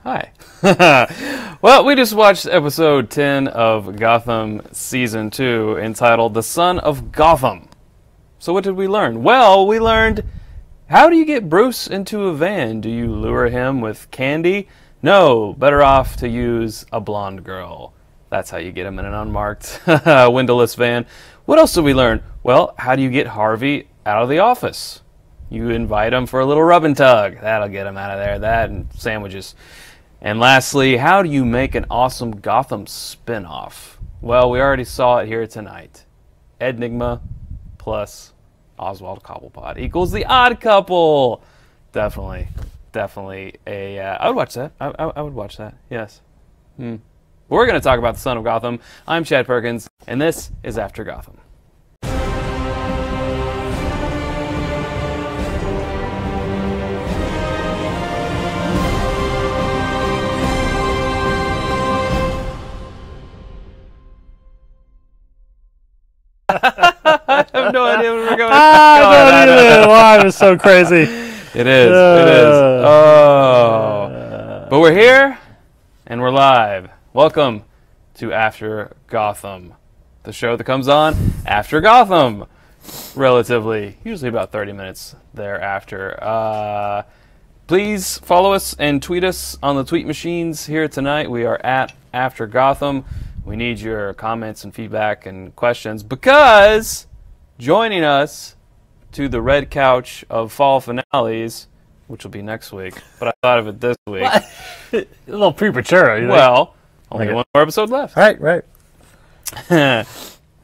Hi. Well, we just watched episode 10 of Gotham Season 2 entitled The Son of Gotham. So what did we learn? Well, we learned, how do you get Bruce into a van? Do you lure him with candy? No, better off to use a blonde girl. That's how you get him in an unmarked, windowless van. What else did we learn? Well, how do you get Harvey out of the office? You invite him for a little rub and tug. That'll get him out of there. That and sandwiches. And lastly, how do you make an awesome Gotham spin-off? Well, we already saw it here tonight. Enigma plus Oswald Cobblepot equals The Odd Couple. Definitely I would watch that. I would watch that, yes. We're going to talk about the Son of Gotham. I'm Chad Perkins, and this is After Gotham. I have no idea where we're going. I don't either. Why it's so crazy. It is. Oh. But we're here, and we're live. Welcome to After Gotham, the show that comes on after Gotham, relatively, usually about 30 minutes thereafter. Please follow us and tweet us on the tweet machines here tonight. We are at After Gotham. We need your comments and feedback and questions because joining us to the red couch of fall finales, which will be next week, but I thought of it this week. A little premature. Well, only one more episode left. Right. To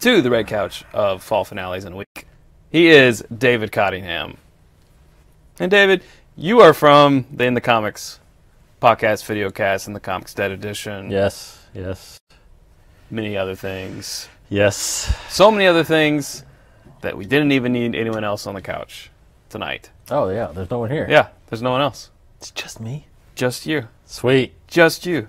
the red couch of fall finales in a week. He is David Cottingham. And David, you are from the In the Comics podcast, videocast, and the Comics Dead edition. Yes. Many other things. Yes. So many other things that we didn't even need anyone else on the couch tonight. Oh, yeah. There's no one here. Yeah, there's no one else. It's just me. Just you. Sweet. Just you.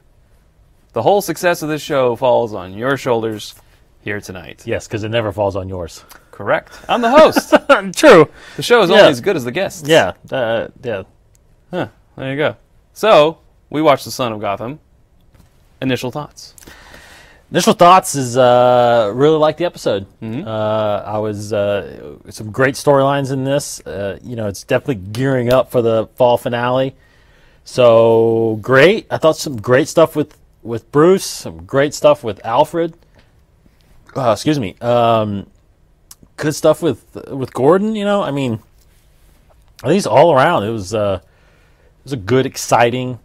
The whole success of this show falls on your shoulders here tonight. Yes, because it never falls on yours. Correct. I'm the host. True. The show is only as good as the guests. Yeah. Yeah. Huh. There you go. So, we watched The Son of Gotham. Initial thoughts. Initial thoughts is really like the episode. Mm-hmm. I was some great storylines in this. It's definitely gearing up for the fall finale. So great. I thought some great stuff with Bruce. Some great stuff with Alfred. Excuse me. Good stuff with Gordon. I mean, at least all around it was a good, exciting,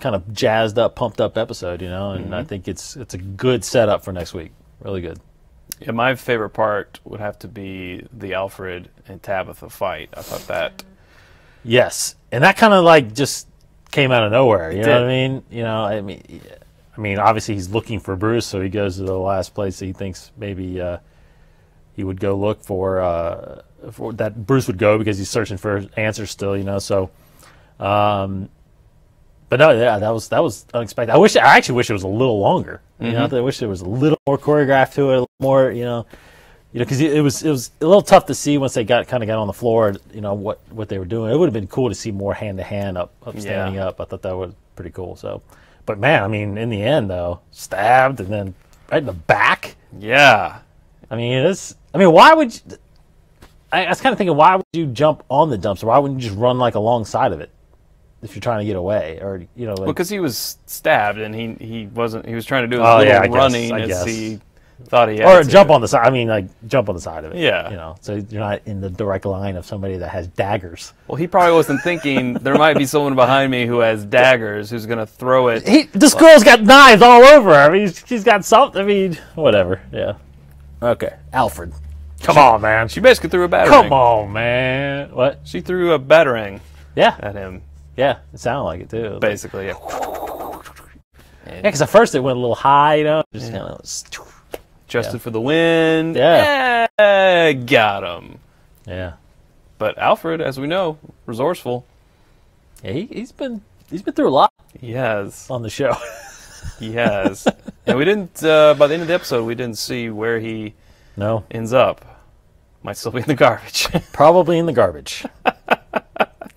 kind of jazzed up, pumped up episode, and I think it's a good setup for next week. Really good. Yeah, my favorite part would have to be the Alfred and Tabitha fight. I thought that. Yes, and that kind of like just came out of nowhere. You know what I mean? I mean, obviously he's looking for Bruce, so he goes to the last place that he thinks maybe he would go look for that Bruce would go because he's searching for answers still. So. But no, yeah, that was unexpected. I actually wish it was a little longer. I wish there was a little more choreographed to it, a little more, because it was a little tough to see once they got on the floor, what they were doing. It would have been cool to see more hand to hand up standing up. I thought that was pretty cool. So, but man, I mean, in the end though, stabbed and then right in the back. Yeah, I mean, why would you? I was kind of thinking, why would you jump on the dumpster? Why wouldn't you just run like alongside of it? If you're trying to get away, or like... because he was stabbed and he wasn't. He was trying to do his running as he thought he had or to. Jump on the side. I mean, like jump on the side of it. Yeah. So you're not in the direct line of somebody that has daggers. Well, he probably wasn't thinking there might be someone behind me who has daggers who's going to throw it. This girl's got knives all over her. I mean, she's got something. I mean, whatever. Yeah. Okay, Alfred. Come on, man. She basically threw a batarang. Come on, man. What? She threw a batarang. Yeah. At him. Yeah, it sounded like it too. Basically, yeah. Yeah, because at first it went a little high, just kind of adjusted for the wind. Yeah, got him. Yeah, but Alfred, as we know, resourceful. Yeah, he's been through a lot. He has on the show. He has, and we didn't. By the end of the episode, we didn't see where he ends up. Might still be in the garbage. Probably in the garbage.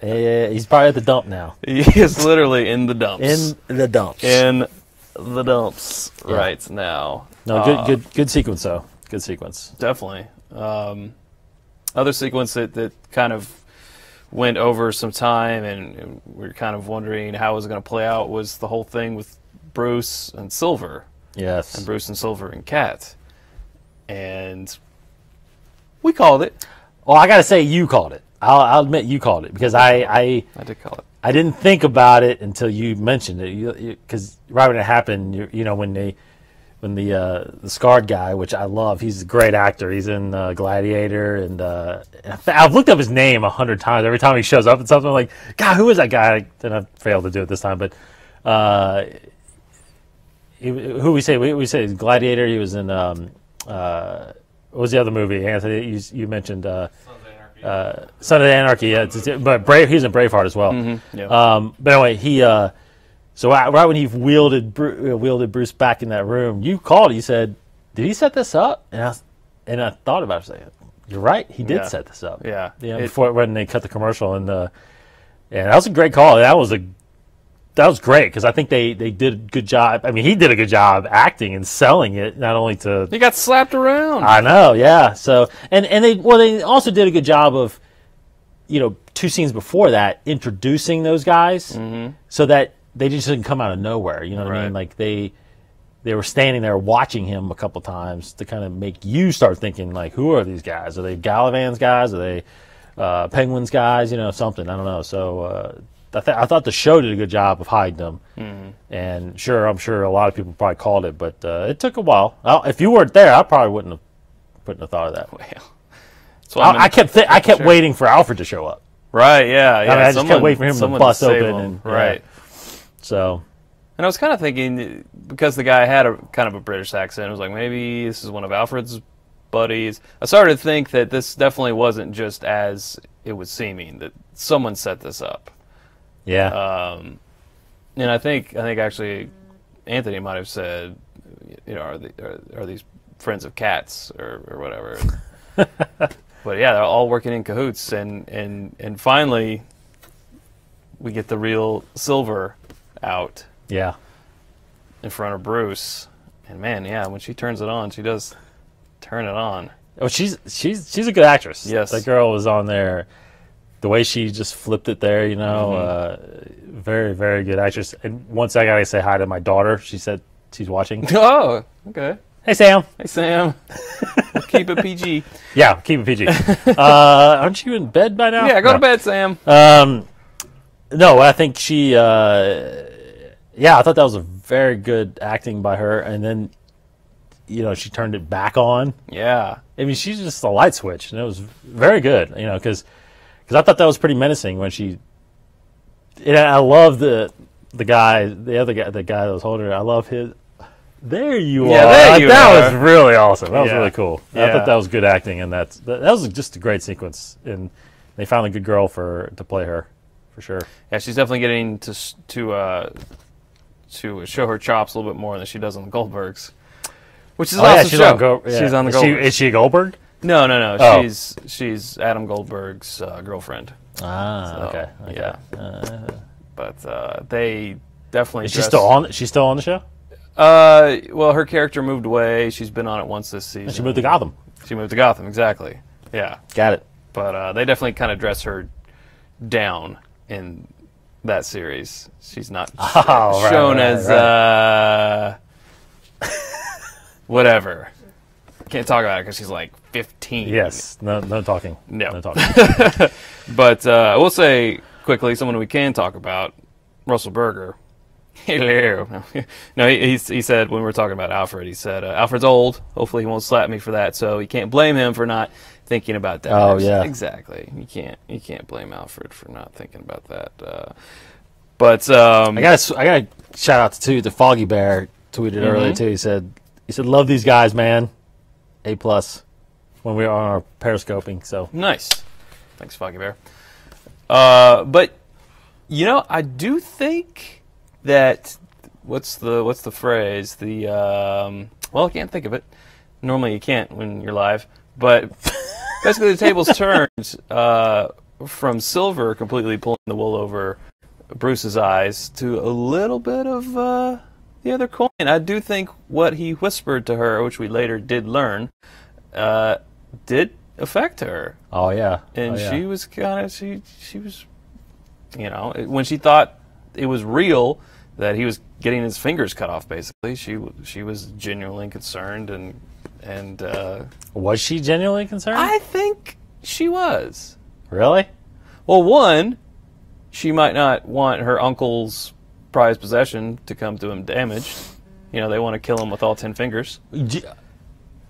He's probably at the dump now. He is literally in the dumps. In the dumps. In the dumps Yeah. right now. No, good sequence though. Good sequence. Definitely. Other sequence that kind of went over some time, and we're kind of wondering how it was going to play out, was the whole thing with Bruce and Silver. Yes. And Bruce and Silver and Cat. And we called it. Well, I got to say, you called it. I'll admit you called it, because I did call it. I didn't think about it until you mentioned it. Because right when it happened, when the scarred guy, which I love, he's a great actor. He's in Gladiator, and I've looked up his name 100 times. Every time he shows up in something, I'm like, God, who is that guy? And I failed to do it this time. But who we say Gladiator. He was in what was the other movie? Anthony, you mentioned Son of Anarchy. Yeah, but he's in Braveheart as well. Mm-hmm, yeah. But anyway, he. So right when he wielded Bruce back in that room, you called. You said, "Did he set this up?" And I thought about it. Saying, "You're right. He did set this up." Yeah. Before when they cut the commercial, and that was a great call. That was great, because I think they did a good job. I mean, he did a good job acting and selling it, not only to. He got slapped around. I know, yeah. So and they also did a good job of, 2 scenes before that, introducing those guys, so that they just didn't come out of nowhere. You know what I mean? Like they were standing there watching him a couple times to kind of make you start thinking, like, who are these guys? Are they Gallivant's guys? Are they Penguin's guys? Something. I don't know. So I thought the show did a good job of hiding them. And I'm sure a lot of people probably called it, but it took a while. If you weren't there, I probably wouldn't have thought of that. Well, I kept waiting for Alfred to show up. Right? Yeah. I mean, I just kept waiting for him to bust open. Right. So, and I was kind of thinking, because the guy had a kind of a British accent, I was like, maybe this is one of Alfred's buddies. I started to think that this definitely wasn't just as it was seeming, that someone set this up. Yeah. And I think actually Anthony might have said, are these friends of Cats or whatever? But yeah, they're all working in cahoots, and finally we get the real Silver out. Yeah. In front of Bruce, and man, yeah, when she turns it on, she does turn it on. Oh, she's a good actress. Yes, that girl was on there. The way she just flipped it there, very, very good actress. And once I gotta say hi to my daughter. She said she's watching. Oh, okay. Hey, Sam. Hey, Sam. We'll keep it PG. Yeah, keep it PG. Aren't you in bed by now? Yeah, go to bed, Sam. No, I think she. I thought that was a very good acting by her, and then, she turned it back on. Yeah. I mean, she's just a light switch, and it was very good. Because I thought that was pretty menacing when she. And I love the guy, the guy that was holding her. I love his. There you are. That was really awesome. That was really cool. Yeah. I thought that was good acting, and that was just a great sequence. And they found a good girl to play her, for sure. Yeah, she's definitely getting to show her chops a little bit more than she does on the Goldbergs, which is awesome. She's on the Goldbergs. Is she a Goldberg? No. Oh. She's Adam Goldberg's girlfriend. Ah, okay. Yeah. But they definitely. Is she still on? She's still on the show? Well, her character moved away. She's been on it once this season. And she moved to Gotham. She moved to Gotham, exactly. Yeah. Got it. But they definitely kind of dress her down in that series. She's not shown as whatever. Can't talk about it because she's like 15. Yes. No talking. No talking. But I will say quickly, someone we can talk about, Russell Berger. Hello. No, he said when we were talking about Alfred, he said, Alfred's old. Hopefully he won't slap me for that. So you can't blame him for not thinking about that. Oh, yeah. Exactly. You can't blame Alfred for not thinking about that. But I got to shout out to the Foggy Bear tweeted earlier too. He said love these guys, man. A+ when we were on our periscoping. So nice. Thanks, Foggy Bear. But I do think that what's the phrase? I can't think of it. Normally you can't when you're live, but basically the tables turned from Silver completely pulling the wool over Bruce's eyes to a little bit of the other coin. I do think what he whispered to her, which we later did learn, did affect her. Oh yeah, and she was kind of she was, you know, when she thought it was real that he was getting his fingers cut off. Basically, she was genuinely concerned, and was she genuinely concerned? I think she was. Really? Well, one, she might not want her uncle's prized possession to come to him damaged. You know, they want to kill him with all 10 fingers.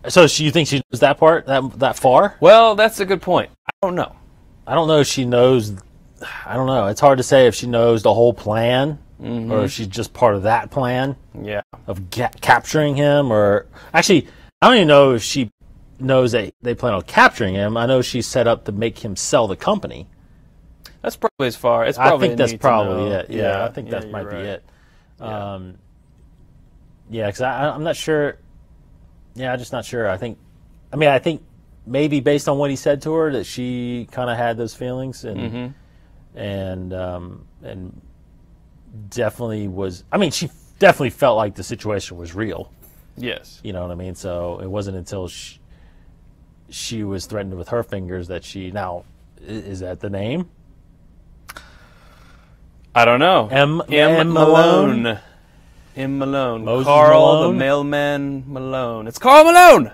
So you think she knows that part, that far? Well, that's a good point. I don't know. I don't know if she knows. I don't know. It's hard to say if she knows the whole plan, or if she's just part of that plan. Yeah. Of capturing him, or actually, I don't even know if she knows they plan on capturing him. I know she's set up to make him sell the company. That's probably as far. It's probably I think that's probably it. Yeah, I think that might be it. Yeah. Yeah, because I'm not sure. Yeah, I'm just not sure. I think maybe based on what he said to her that she kind of had those feelings and definitely was. I mean, she definitely felt like the situation was real. Yes. You know what I mean? So it wasn't until she was threatened with her fingers that she now is that the name? I don't know. M. Malone. M. Malone. Moses Carl Malone? the mailman Malone. It's Carl Malone.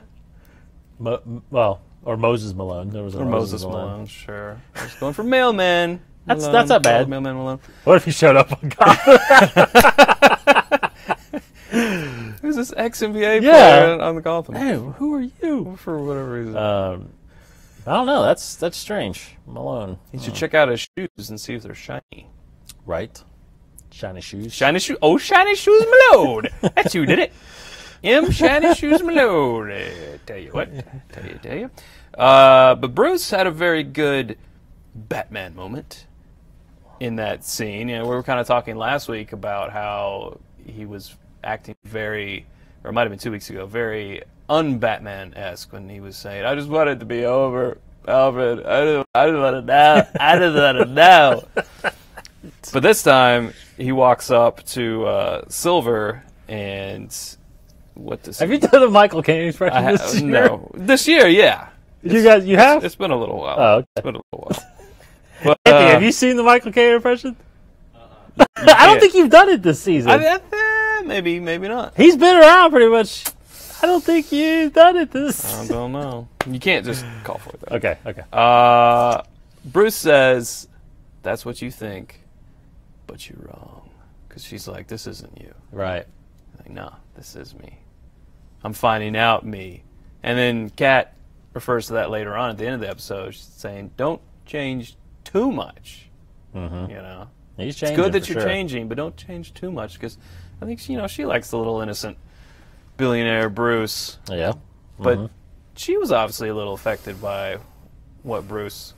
Well, or Moses Malone. There was a Or Moses Malone. Sure. I was going for mailman. That's Malone, not bad. Carl Mailman Malone. What if he showed up on Gotham? Who's this ex-NBA player on the Gotham? Hey, who are you? For whatever reason. I don't know. That's strange. Malone. You should check out his shoes and see if they're shiny. Right. Shiny shoes. Shiny shoes. Oh, shiny shoes Malone. That's who did it. Shiny shoes Malone. Tell you what. Tell you. But Bruce had a very good Batman moment in that scene. You know, we were kind of talking last week about how he was acting very, or it might have been 2 weeks ago, very un-Batman-esque when he was saying, "I just want it to be over, Alfred. I just want it now. I just want it now." But this time, he walks up to Silver and what does Have you done a Michael Caine expression this year? No. This year, yeah. You have? It's been a little while. Oh, okay. It's been a little while. But, Anthony, have you seen the Michael Caine impression? I don't think you've done it this season. Maybe not. He's been around pretty much. I don't think you've done it this. I don't know. You can't just call for it. Though. Okay. Bruce says, "That's what you think, but you're wrong." Because she's like, "This isn't you." Right. Like, "No, this is me. I'm finding out me." And then Kat refers to that later on at the end of the episode. She's saying, "Don't change too much." Mm-hmm. You know, He's changing. it's good that you're changing, but don't change too much because I think she likes the little innocent billionaire Bruce. Yeah. But she was obviously a little affected by what Bruce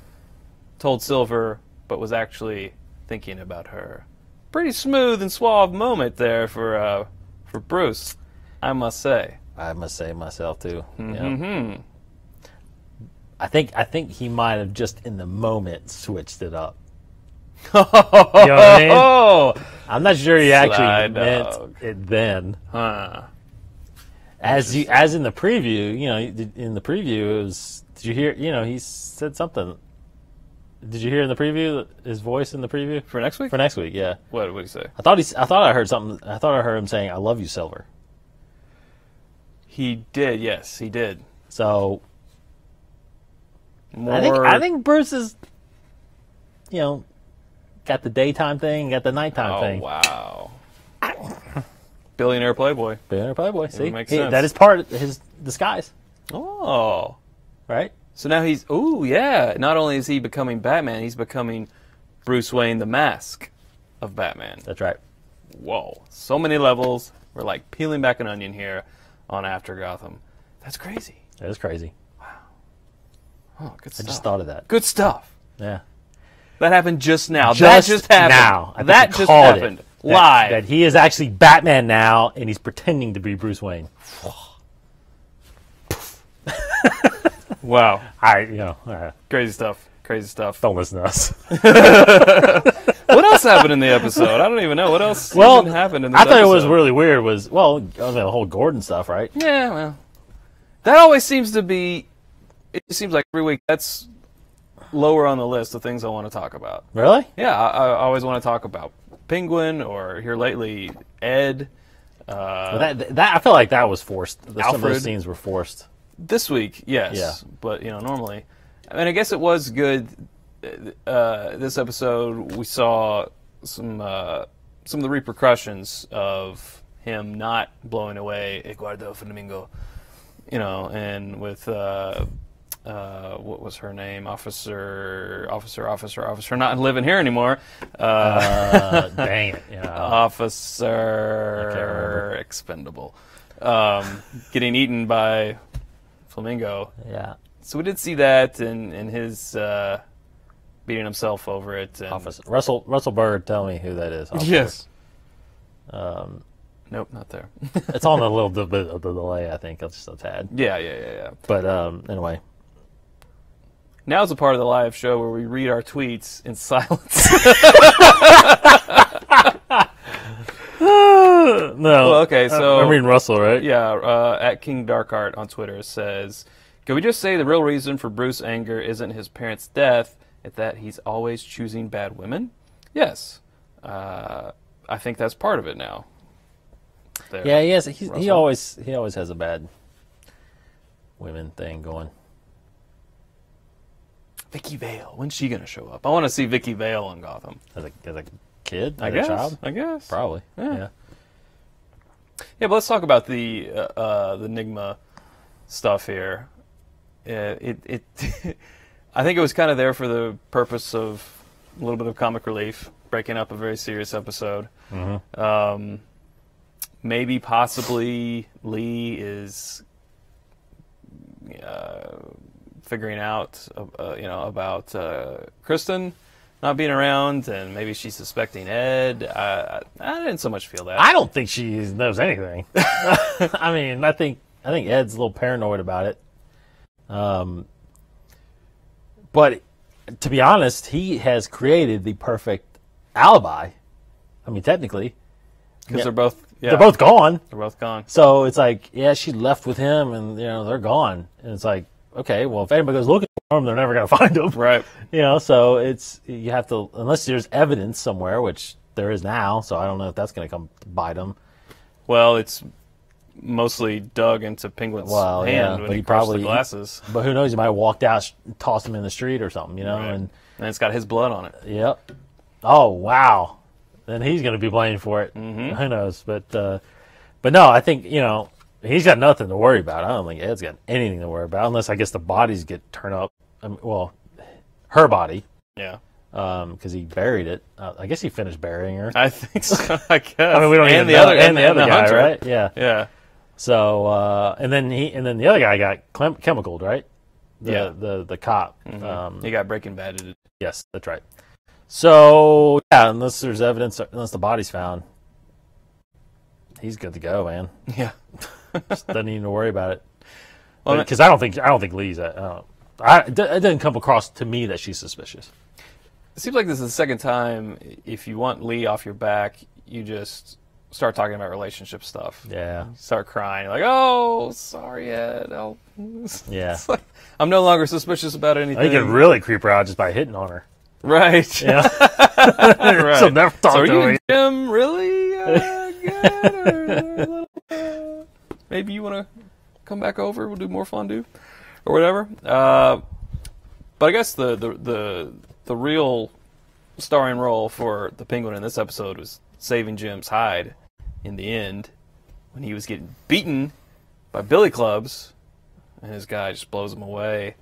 told Silver, but was actually thinking about her. Pretty smooth and suave moment there for Bruce, I must say. I must say myself too. Mm-hmm. Yeah. I think he might have just in the moment switched it up. You know what I mean? I'm not sure he actually meant it then. Huh. As in the preview, in the preview, it was. Did you hear? He said something. Did you hear in the preview his voice in the preview For next week? For next week, yeah. What did he say? I thought I heard something. I thought I heard him saying, "I love you, Silver." He did. Yes, he did. So More. I think Bruce is, got the daytime thing, got the nighttime thing. Oh wow. Billionaire playboy. Billionaire playboy. See, makes sense. that is part of his disguise, Oh. right? So now he's. Ooh, yeah. Not only is he becoming Batman, he's becoming Bruce Wayne, the mask of Batman. That's right. Whoa. So many levels. We're like peeling back an onion here on After Gotham. That's crazy. That is crazy. Oh, good I stuff. just thought of that. Good stuff. Yeah. That happened just now. Just that just happened. now. I think That we just called happened. it. Live. That he is actually Batman now, and he's pretending to be Bruce Wayne. Wow. All right. Crazy stuff. crazy stuff. Don't listen to us. What else happened in the episode? I don't even know. What else Well, even happened in this I thought episode? it was really weird. The whole Gordon stuff, right? Yeah, well, that always seems to be. It seems like every week that's lower on the list of things I want to talk about. Really? Yeah, I always want to talk about Penguin or here lately Ed. That I feel like that was forced. Some of Alfred. those scenes were forced. This week, yes. Yeah. But normally, I mean, I guess it was good. This episode, we saw some of the repercussions of him not blowing away Eduardo Flamingo, and with what was her name, officer, not living here anymore. Dang it! Yeah. Officer Expendable, getting eaten by Flamingo. Yeah. So we did see that in his beating himself over it. And Officer Russell Bird, tell me who that is. Officer. Yes. Nope, not there. It's on a little bit of the delay, I think. That's just a tad. Yeah. But anyway. Now's the part of the live show where we read our tweets in silence. No. Well, okay, so I'm reading Russell, right? Yeah, at King Darkheart on Twitter says, "Can we just say the real reason for Bruce's anger isn't his parents' death, it's that he's always choosing bad women?" Yes, I think that's part of it now. There. Yeah, he has. He Russell. always has a bad women thing going. Vicky Vale, when's she gonna show up? I want to see Vicky Vale on Gotham. As a kid, I as guess. a child, I guess. probably. Yeah. Yeah, but let's talk about the Enigma stuff here. It I think it was kind of there for the purpose of a little bit of comic relief, breaking up a very serious episode. Mm-hmm. Maybe, possibly, Lee is figuring out, about Kristen not being around, and maybe she's suspecting Ed. I didn't so much feel that. I don't think she knows anything. I mean, I think Ed's a little paranoid about it. But to be honest, he has created the perfect alibi. I mean, technically, Because Yeah. they're they're both gone. gone. So it's like, yeah, she left with him, and they're gone. And it's like, okay, well, if anybody goes looking for them, they're never going to find them. Right. So you have to, unless there's evidence somewhere, which there is now. So I don't know if that's going to come bite them. Well, it's mostly dug into Penguin's hand when but he he crushed probably the glasses. But who knows? He might have walked out, tossed him in the street or something. Right. And it's got his blood on it. yep. Oh wow. Then he's going to be blamed for it. Mm-hmm. Who knows? But no, I think he's got nothing to worry about. I don't think Ed's got anything to worry about, unless I guess the bodies get turned up. Her body, Yeah. because he buried it. I guess he finished burying her. I think so, I guess. I mean, we don't and even the know. other And the other guy, hunter. right? Yeah. Yeah. So and then the other guy got chemicaled, right? Yeah. The cop. Mm-hmm. He got Breaking Baded. Yes, that's right. So yeah, unless there's evidence, unless the body's found, he's good to go, man. Yeah. Just doesn't even worry about it. Well, Because I don't think Lee's. It didn't come across to me that she's suspicious. It seems like this is the second time. If you want Lee off your back, you just start talking about relationship stuff. Yeah. Start crying. You're like, oh, sorry, Ed. Yeah. It's like, I'm no longer suspicious about anything. I think you could really creep her out just by hitting on her. Right. Yeah. Right. So never talk So are to you her. and Jim really good? Or maybe you want to come back over? We'll do more fondue or whatever. But I guess the real starring role for the Penguin in this episode was saving Jim's hide in the end when he was getting beaten by billy clubs, and his guy just blows him away.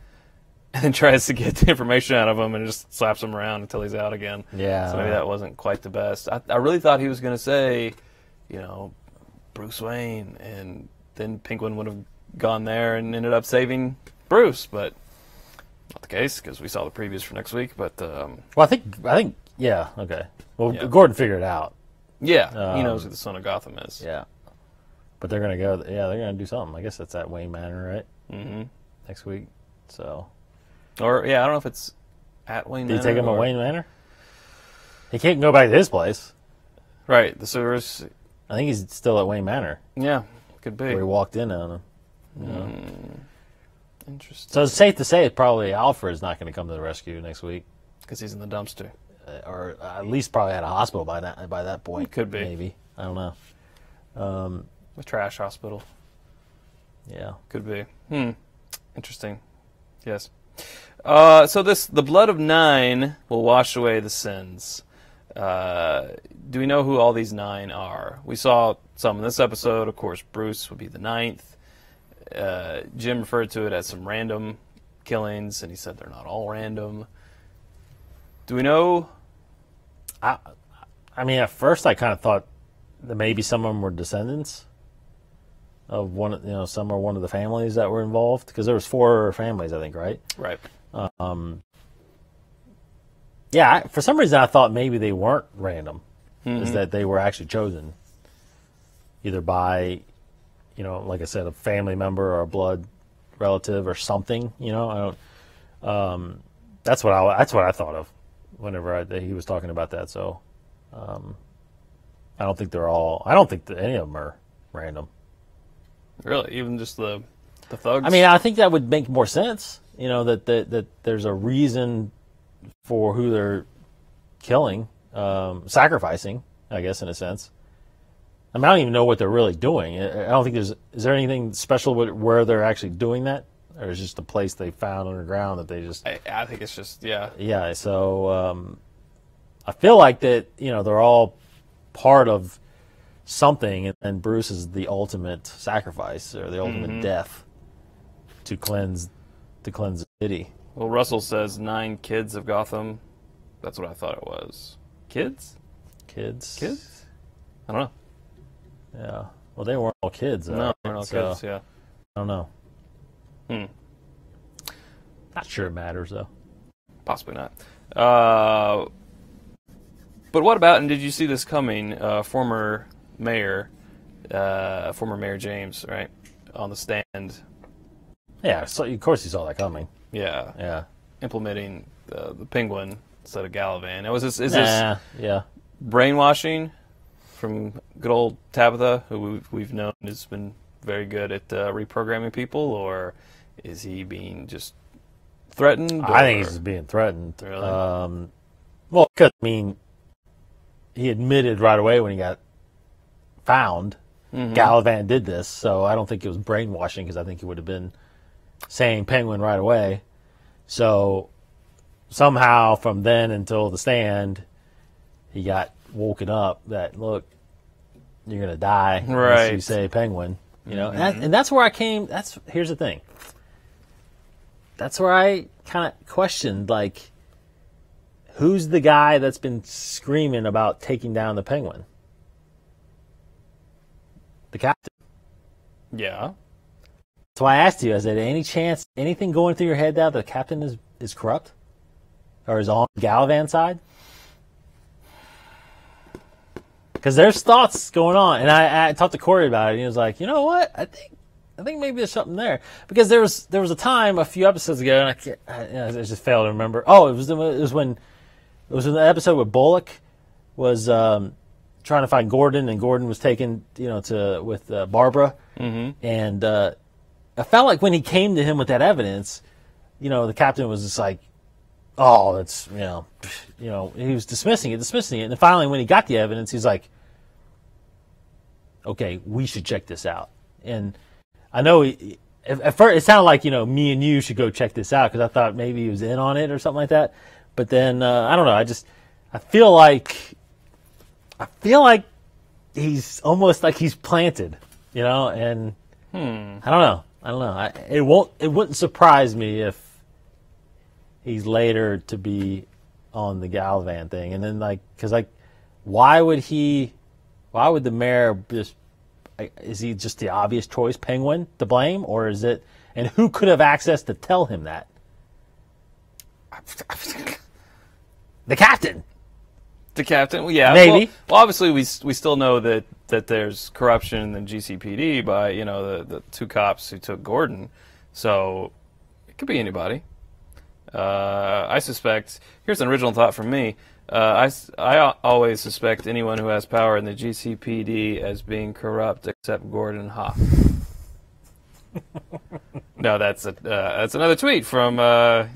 And then tries to get the information out of him and just slaps him around until he's out again. Yeah. So maybe that wasn't quite the best. I really thought he was going to say, Bruce Wayne, and then Penguin would have gone there and ended up saving Bruce, but not the case because we saw the previews for next week. But Well, I think, yeah, okay. Well, Yeah. Gordon figured it out. yeah, he knows who the Son of Gotham is. Yeah. But they're going to go, they're going to do something. I guess that's at Wayne Manor, right? Mm-hmm. Next week. So. Or, yeah, I don't know if it's at Wayne Did Manor? he take him to or- Wayne Manor? He can't go back to his place. Right, the sewers. I think he's still at Wayne Manor, Yeah, could be. where he walked in on him. You know? Interesting. So it's safe to say probably Alfred's not going to come to the rescue next week, Because he's in the dumpster. or at least probably at a hospital by that point. Could be. Maybe, I don't know. A trash hospital. Yeah. Could be. Interesting. Yes. So the blood of 9 will wash away the sins. Do we know who all these 9 are? We saw some in this episode. Of course, Bruce would be the 9th. Jim referred to it as some random killings, and he said they're not all random. Do we know? I mean, at first I kind of thought that maybe some of them were descendants of one. You know, some are one of the families that were involved, because there was 4 families, I think, right? Right. Yeah. For some reason, I thought maybe they weren't random. Is that they were actually chosen, either by, you know, like I said, a family member or a blood relative or something. You know, I don't. That's what I thought of whenever he was talking about that. So, I don't think that any of them are random. Really? Even just the thugs? I mean, I think that would make more sense. You know, that there's a reason for who they're killing, sacrificing, I guess, in a sense. I mean, I don't even know what they're really doing. I don't think is there anything special where they're actually doing that? Or is it just a place they found underground that they just... I think it's just, yeah. Yeah, so I feel like that, you know, they're all part of something, and Bruce is the ultimate sacrifice, or the ultimate death to cleanse the city. Well, Russell says 9 kids of Gotham. That's what I thought it was. Kids? Kids? I don't know. Yeah. Well, they weren't all kids, though. No, right? they're not So, kids, yeah. I don't know. Not sure it matters, though. Possibly not. But what about, and did you see this coming, former Mayor James, right, on the stand? Yeah, so of course he saw that coming. Yeah. Yeah. Implementing the Penguin instead of Galavan. Now, is this Yeah. brainwashing from good old Tabitha, who we've known has been very good at reprogramming people, or is he being just threatened? I think he's just being threatened. Really? Well, because, I mean, he admitted right away when he got found, Galavan did this, so I don't think it was brainwashing, because I think he would have been saying Penguin right away. So somehow from then until the stand, he got woken up that, look, you're going to die unless you say Penguin. You know, and that's where I came. Here's the thing. That's where I kind of questioned, like, who's the guy that's been screaming about taking down the Penguin? The captain. Yeah. So I asked you, is there any chance, anything going through your head now that the captain is corrupt? Or is on Galavan's side? Because there's thoughts going on. And I talked to Corey about it, and he was like, you know what? I think maybe there's something there. Because there was a time a few episodes ago, and I just failed to remember. Oh, it was when the episode where Bullock was trying to find Gordon, and Gordon was taken, with Barbara. And I felt like when he came to him with that evidence, the captain was just like, oh, that's, he was dismissing it. And then finally, when he got the evidence, he's like, okay, we should check this out. And I know at first it sounded like, me and you should go check this out, because I thought maybe he was in on it or something like that. But then, I don't know, I feel like he's almost like he's planted, and I don't know. It wouldn't surprise me if he's later to be on the Galvan thing. And then, why would the mayor is he just the obvious choice, Penguin, to blame? Or is it, and who could have access to tell him that? The captain. The captain, well, yeah. Maybe. Well, obviously, we still know that there's corruption in GCPD by, the 2 cops who took Gordon. So it could be anybody. I suspect. Here's an original thought from me. I always suspect anyone who has power in the GCPD as being corrupt, except Gordon Hoff. No, that's another tweet from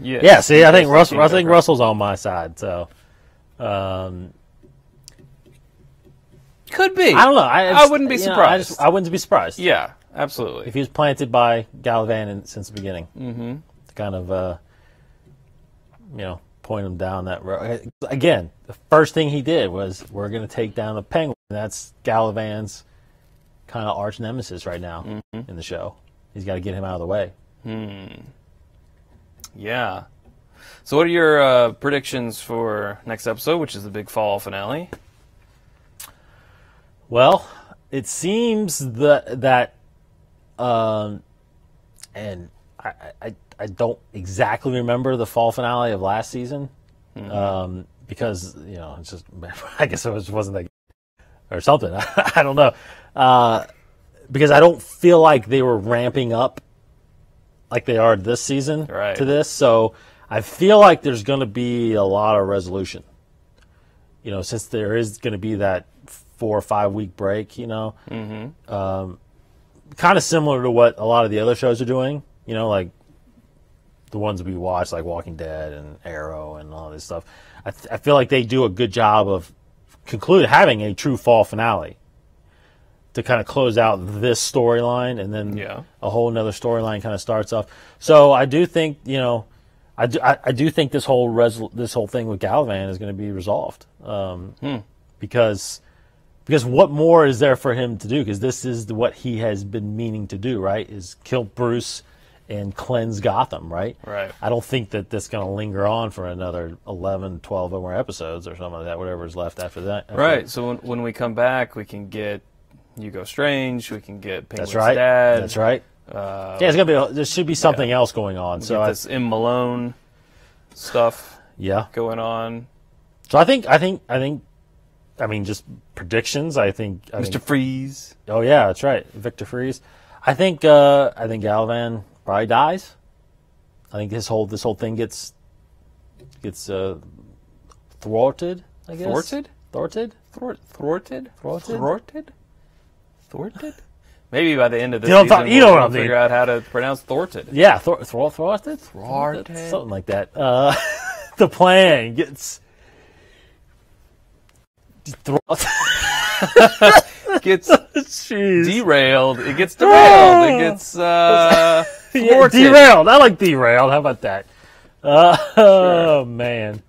Yeah. See, I think Russell's on my side. So, could be. I don't know. I wouldn't be surprised. I wouldn't be surprised. Yeah, absolutely. If he was planted by Gallivan since the beginning, to kind of point him down that road. Again, the first thing he did was, we're going to take down the Penguin. That's Gallivan's kind of arch nemesis right now in the show. He's got to get him out of the way. Yeah. So what are your predictions for next episode, which is the big fall finale? Well, it seems that and I don't exactly remember the fall finale of last season, because it's just, I guess it wasn't that good or something. I don't know, because I don't feel like they were ramping up like they are this season to this. So I feel like there's going to be a lot of resolution. Since there is going to be that 4 or 5 week break. Kind of similar to what a lot of the other shows are doing. Like the ones we watch, like Walking Dead and Arrow and all this stuff. I feel like they do a good job of having a true fall finale to kind of close out this storyline, and then a whole another storyline kind of starts off. So I do think, I do think this whole thing with Gallivan is going to be resolved, because what more is there for him to do? Because this is what he has been meaning to do, right? Is kill Bruce and cleanse Gotham, right? Right. I don't think that this is going to linger on for another 11, 12 more episodes or something like that, whatever is left after that. Right. So when we come back, we can get Hugo Strange, we can get Penguin's That's right. dad. That's right. It's gonna be. There should be something else going on. We'll so get this M. Malone stuff. Going on. So I mean, just predictions. Mr. Freeze. Oh yeah, that's right, Victor Freeze. I think Gallivan probably dies. I think this whole thing gets thwarted. I guess. Thwarted? Maybe by the end of this season, we'll figure out how to pronounce thwarted. Yeah, thwarted? Something like that. The plan gets derailed. It gets derailed. It gets thwarted. Derailed. I like derailed. How about that? Oh, man.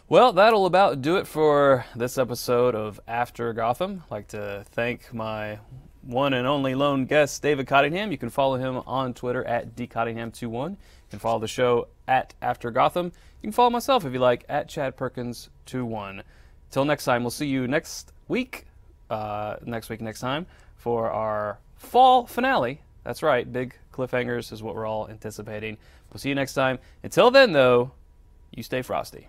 Well, that'll about do it for this episode of After Gotham. I'd like to thank my one and only lone guest, David Cottingham. You can follow him on Twitter at dcottingham21. You can follow the show at After Gotham. You can follow myself, if you like, at ChadPerkins21. Till next time, we'll see you next week, next time, for our fall finale. That's right, big cliffhangers is what we're all anticipating. We'll see you next time. Until then, though, you stay frosty.